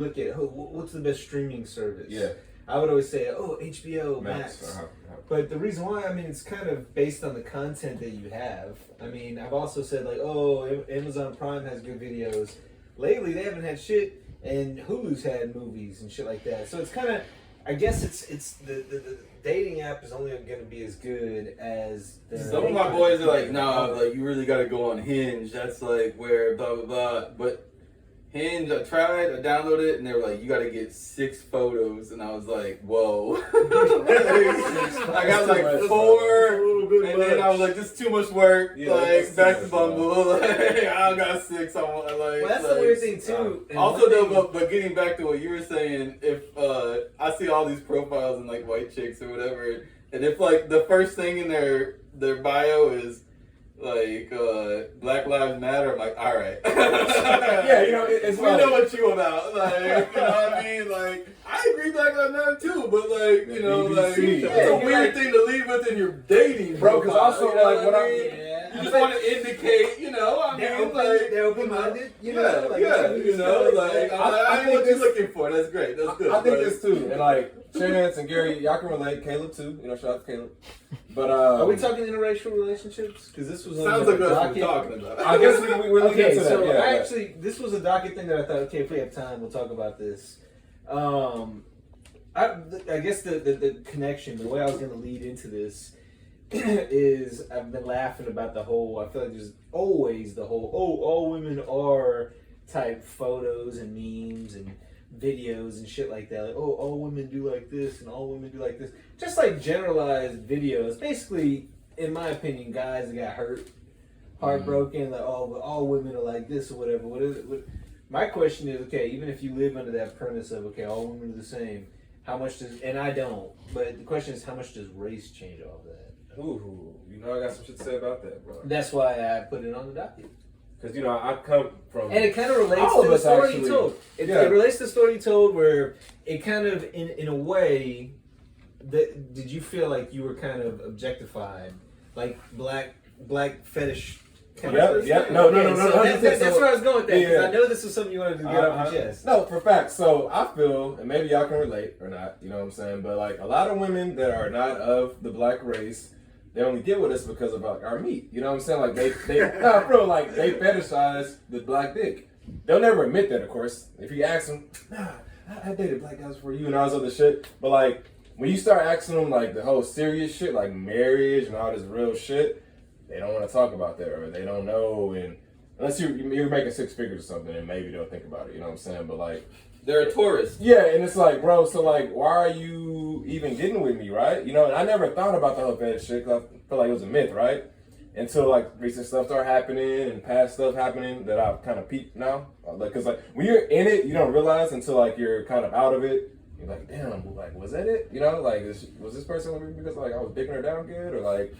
look at what's the best streaming service. Yeah. I would always say, HBO Max. Uh-huh. But the reason why, I mean, it's kind of based on the content that you have. I mean, I've also said like, Amazon Prime has good videos. Lately, they haven't had shit, and Hulu's had movies and shit like that. So it's kind of, I guess it's the dating app is only going to be as good as the. Some of my boys are like, nah, like you really got to go on Hinge. That's like where blah blah blah. But Hinge, I downloaded it, and they were like, you got to get 6 photos, and I was like, whoa. I got like 4, and then I was like, this is too much work. Yeah, like back to Bumble. Like, I got 6. I want like. Well, that's the weird thing too. Also, though, but getting back to what you were saying, if I see all these profiles and like white chicks or whatever, and if like the first thing in their bio is like Black Lives Matter, I'm like, all right. Yeah, you know, it's we know what you about. Like, you know what I mean? Like, I agree Black Lives Matter too, but like, you know, like it's a weird thing to leave with in your dating, bro. Because also, you know like, what you just want to indicate, you know, I mean, like, they're open-minded, you know, you know, like, I know what you're looking for. That's great. That's good. I think this too, and like Chance and Gerry, y'all can relate. Caleb too, you know, shout out to Caleb. But are we talking interracial relationships? Because this was sounds like that's what we're talking about. I guess we're looking into that. So yeah, I actually, this was a docket thing that I thought, okay, if we have time, we'll talk about this. I guess the connection, the way I was going to lead into this is I've been laughing about the whole, I feel like there's always the whole, all women are type photos and memes and videos and shit like that. Like, all women do like this and all women do like this. Just like generalized videos. Basically, in my opinion, guys that got hurt, heartbroken, like, all women are like this or whatever. What is it? My question is, okay, even if you live under that premise of, okay, all women are the same, how much does, and I don't, but the question is, how much does race change all of that? Ooh, you know, I got some shit to say about that, bro. That's why I put it on the docket. Because, you know, I come from... And it kind of relates to the story you told. It relates to the story you told where it kind of, in a way, did you feel like you were kind of objectified? Like black fetish kind of person? Yeah. No. That's where I was going with that. Because I know this was something you wanted to get off your chest. No, for facts. So I feel, and maybe y'all can relate or not, you know what I'm saying? But like a lot of women that are not of the black race, they only get with us because of like our meat. You know what I'm saying? Like they like they fetishize the black dick. They'll never admit that, of course. If you ask them, nah, I dated black guys before you and all this other shit. But like when you start asking them like the whole serious shit, like marriage and all this real shit, they don't want to talk about that or they don't know. And unless you're making 6 figures or something, and maybe they'll think about it. You know what I'm saying? But like. They're a tourist. Yeah, and it's like, bro, so like, why are you even getting with me, right? You know, and I never thought about the whole fetish shit because I feel like it was a myth, right? Until like recent stuff started happening and past stuff happening that I've kind of peeped now. Because like when you're in it, you don't realize until like you're kind of out of it. You're like, damn, like, was that it? You know, like, was this person with me because like I was digging her down good or like.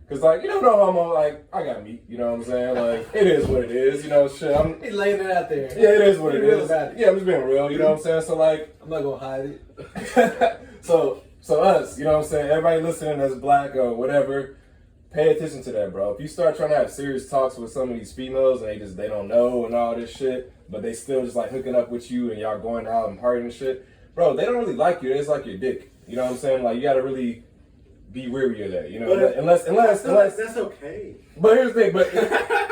Cause like, you don't know, I'm like, I got meat, you know what I'm saying? Like, it is what it is, you know, shit. He's laying it out there. Yeah, it is what it is. Yeah, I'm just being real, you know what I'm saying? So like, I'm not gonna hide it. so us, you know what I'm saying? Everybody listening that's black or whatever, pay attention to that, bro. If you start trying to have serious talks with some of these females and they don't know and all this shit, but they still just like hooking up with you and y'all going out and partying and shit, bro, they don't really like you. They just like your dick. You know what I'm saying? Like, you gotta really be weary of that, you know. But unless that's okay. But here's the thing, but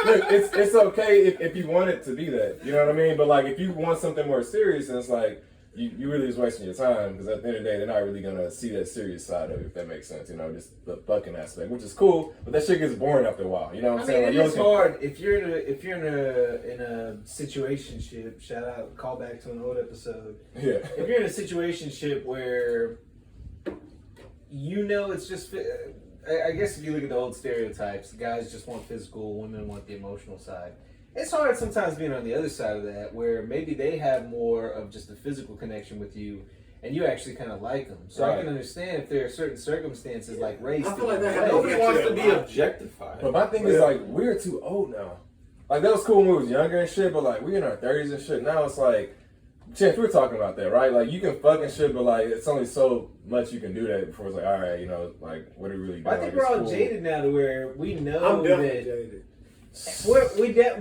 look, it's okay if you want it to be that, you know what I mean. But like if you want something more serious, and it's like you really just wasting your time because at the end of the day they're not really gonna see that serious side of it, if that makes sense, you know, just the fucking aspect, which is cool, but that shit gets boring after a while, you know what I'm saying? Like, it's hard if you're in a situationship. Shout out, call back to an old episode. Yeah. If you're in a situationship where you know it's just, I guess if you look at the old stereotypes, guys just want physical, women want the emotional side. It's hard sometimes being on the other side of that, where maybe they have more of just a physical connection with you, and you actually kind of like them. So I can understand if there are certain circumstances like race. I feel like that nobody wants to be objectified. But my thing is like, we're too old now. Like that was cool when we was younger and shit, but like we in our 30s and shit. Now it's like, Chance, we were talking about that, right? Like, you can fucking shit, but like, it's only so much you can do that before it's like, all right, you know, like, what are we really doing? I think we're all jaded now to where we know I'm definitely jaded.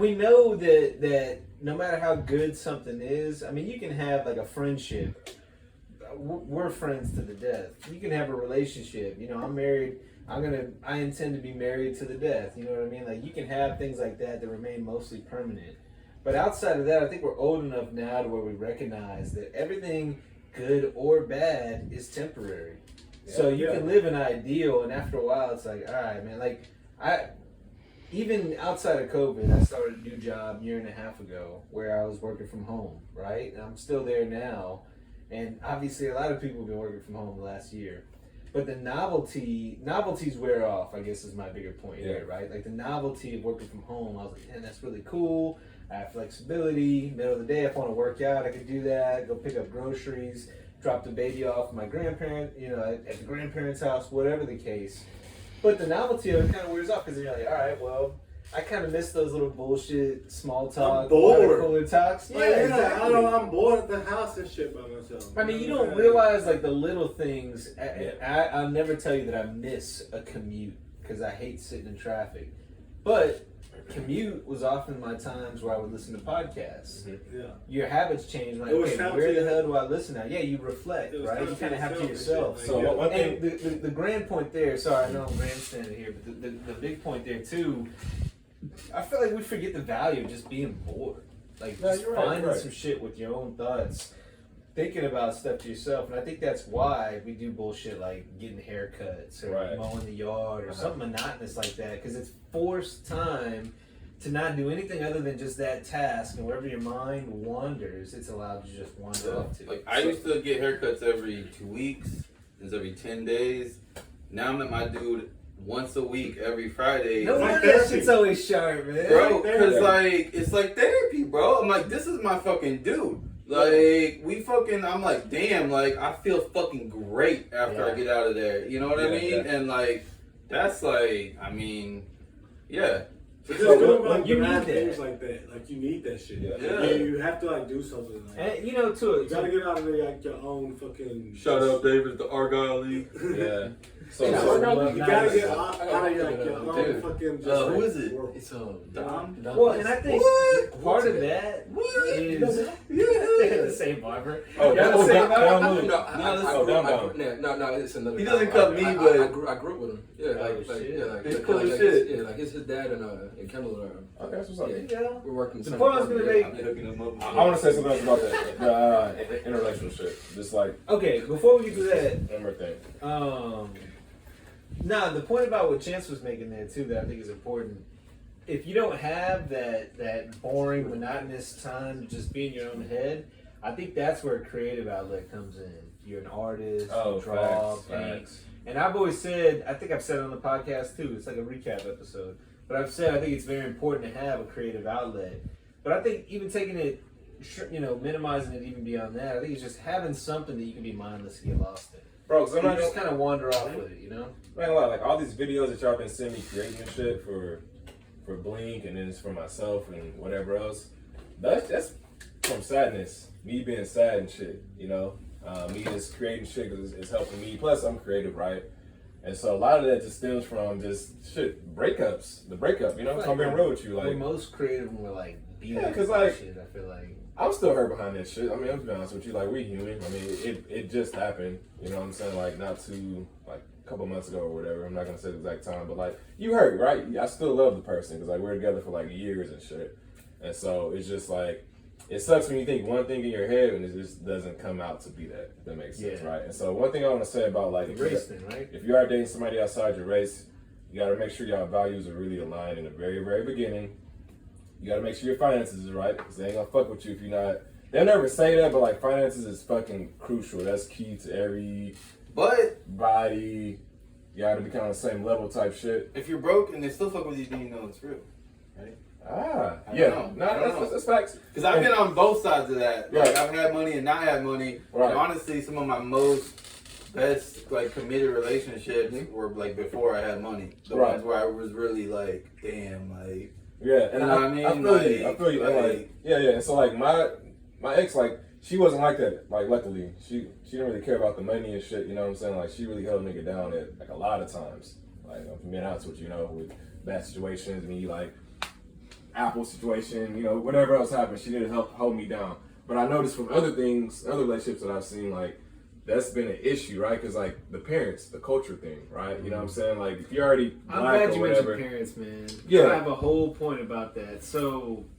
We know that no matter how good something is, I mean, you can have like a friendship. We're friends to the death. You can have a relationship. You know, I'm married. I intend to be married to the death. You know what I mean? Like, you can have things like that remain mostly permanent. But outside of that, I think we're old enough now to where we recognize that everything, good or bad, is temporary. Yeah, so you can live an ideal, and after a while, it's like, all right, man. Like, even outside of COVID, I started a new job a year and a half ago where I was working from home, right? And I'm still there now. And obviously, a lot of people have been working from home the last year. But the novelties wear off, I guess is my bigger point here, right? Like the novelty of working from home, I was like, man, that's really cool. I have flexibility. Middle of the day, if I want to work out, I could do that. Go pick up groceries, drop the baby off at my grandparent, at the grandparents' house, whatever the case. But the novelty of it kind of wears off because you're like, all right, well, I kind of miss those little bullshit, small talk, water cooler talks. Yeah, exactly. I don't know, I'm bored at the house and shit by myself. I mean, you don't realize like the little things. I'll never tell you that I miss a commute because I hate sitting in traffic. But commute was often my times where I would listen to podcasts. Mm-hmm. Yeah. Your habits change. Like, okay, where the hell do I listen now? Yeah, you reflect, right? You kind of have to yourself. So one thing, the grand point there. Sorry, I know I'm grandstanding here, but the big point there too. I feel like we forget the value of just being bored. Like, just finding some shit with your own thoughts, thinking about stuff to yourself. And I think that's why we do bullshit like getting haircuts or mowing the yard or something monotonous like that. Because it's forced time to not do anything other than just that task. And wherever your mind wanders, it's allowed to just wander off to. Like, I used to get haircuts every 2 weeks, it's every 10 days. Now I'm at my dude once a week, every Friday. No wonder that shit's always sharp, man. Bro, because like, it's like therapy, bro. I'm like, this is my fucking dude. Like, I'm like, damn, like, I feel fucking great after I get out of there. You know what I mean? And like, that's like, I mean, yeah. So you need things like that. Like, you need that shit. Yeah. You have to like do something. Like, and you gotta get out of there like your own fucking. Shout out David, the Argyle League. Yeah. So you gotta get out of like your own fucking. Who is it? World. It's Dom. Well, and I think part of that is the same barber. Oh, the same barber. No, it's another. He doesn't cut me, but I grew up with him. Yeah, it's cool as shit. Yeah, like his dad and Kendall are. Okay, that's what's up. Yeah. We're working. The point I was gonna make. I want to say something else about that. The interracial shit. Just like. Okay, before we get to that. One more thing. The point about what Chance was making there too that I think is important. If you don't have that boring, monotonous time to just be in your own head, I think that's where a creative outlet comes in. You're an artist, you draw, paint. And I've always said, I think I've said it on the podcast too, it's like a recap episode, but I've said I think it's very important to have a creative outlet. But I think even taking it, minimizing it even beyond that, I think it's just having something that you can be mindless and get lost in. Bro, because you just kind of wander off with it, Man, like all these videos that y'all been sending me creating and shit for Blink, and then it's for myself and whatever else. That's from sadness. Me being sad and shit, me just creating shit because it's helping me. Plus, I'm creative, right? And so a lot of that just stems from just shit breakups. The breakup, Like, I'm being real with you. Like, we're most creative when we're like beating because like shit. I feel like I'm still hurt behind that shit. I mean, I'm to be honest with you. Like, we're human. I mean, it just happened. You know what I'm saying? Like, not too like a couple months ago or whatever. I'm not gonna say the exact time, but like, you hurt, right? I still love the person because like we're together for like years and shit. And so it's just like, it sucks when you think one thing in your head and it just doesn't come out to be that. If that makes sense, right? And so one thing I want to say about like race thing, right? If you are dating somebody outside your race, you got to make sure your values are really aligned in the very, very beginning. You got to make sure your finances is right because they ain't gonna fuck with you if you're not. They'll never say that, but like finances is fucking crucial. That's key to every body. You got to be kind of the same level type shit. If you're broke and they still fuck with you, then you know it's real, right? That's facts. Because I've been on both sides of that. Like, I've had money and not had money. Right. And honestly, some of my best like committed relationships were like before I had money. The ones where I was really like, damn, like. Yeah, and you know what I mean? I feel you. Like, and so like my ex, like, she wasn't like that. Like, luckily, she didn't really care about the money and shit. You know what I'm saying? Like, she really held a nigga down at like a lot of times. Like, I'm being honest with you, with bad situations. I mean, like, Apple situation, you know, whatever else happened, she didn't help hold me down. But I noticed from other things, other relationships that I've seen, like, that's been an issue, right? Because, like, the parents, the culture thing, right? You know what I'm saying? Like, if you're already black I'm glad or you whatever. mentioned parents, man. Yeah. I have a whole point about that. So